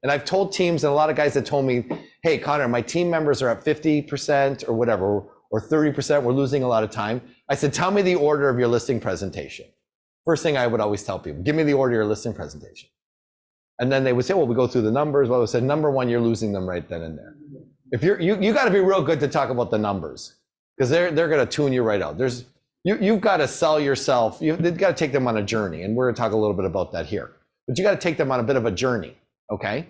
And I've told teams, and a lot of guys that told me, hey, Connor, my team members are at 50% or whatever, or 30%, we're losing a lot of time. I said, tell me the order of your listing presentation. First thing I would always tell people, give me the order of your listing presentation. And then they would say, well, we go through the numbers. Well, I said, number one, you're losing them right then and there. If you got to be real good to talk about the numbers, because they're going to tune you right out. You've got to sell yourself. You've got to take them on a journey, and we're going to talk a little bit about that here. But you got to take them on a bit of a journey, okay,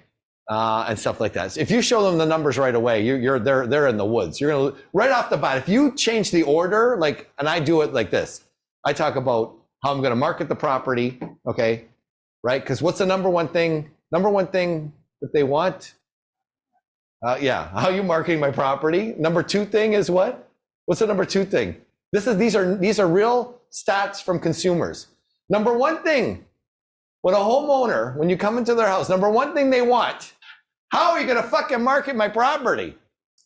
and stuff like that. So if you show them the numbers right away, they're in the woods. You're going to right off the bat. If you change the order, like, and I do it like this, I talk about how I'm going to market the property, okay, right? Because what's the number one thing that they want? Yeah, how are you marketing my property? Number two thing is what? What's the number two thing? These are real stats from consumers. Number one thing, when a homeowner, when you come into their house, number one thing they want, how are you gonna fucking market my property?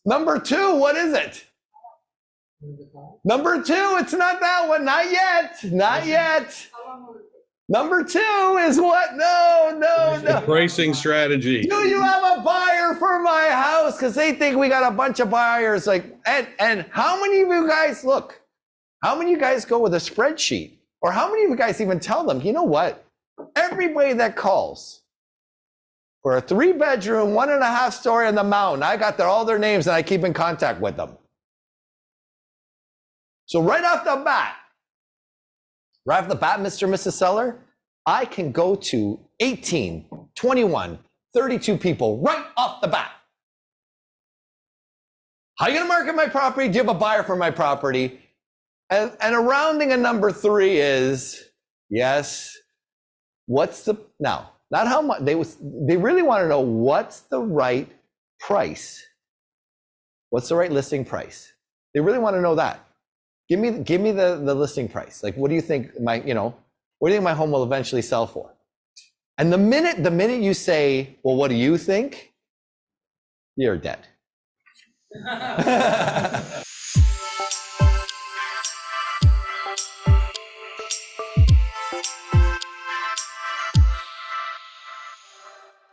Number two, what is it? Number two, it's not that one, not yet, not yet. Number two is what? No. Pricing strategy. Do you have a buyer for my house? Because they think we got a bunch of buyers. Like, and how many of you guys, look, how many of you guys go with a spreadsheet? Or how many of you guys even tell them, you know what? Everybody that calls for a 3-bedroom, 1.5 story on the mountain, I got all their names and I keep in contact with them. So right off the bat, Mr. and Mrs. Seller, I can go to 18, 21, 32 people right off the bat. How are you gonna market my property? Do you have a buyer for my property? And a rounding of number 3 is, yes, what's the, now, not how much, they really wanna know what's the right price. What's the right listing price? They really wanna know that. Give me the listing price. Like, what do you think what do you think my home will eventually sell for? And the minute you say, well, what do you think? You're dead.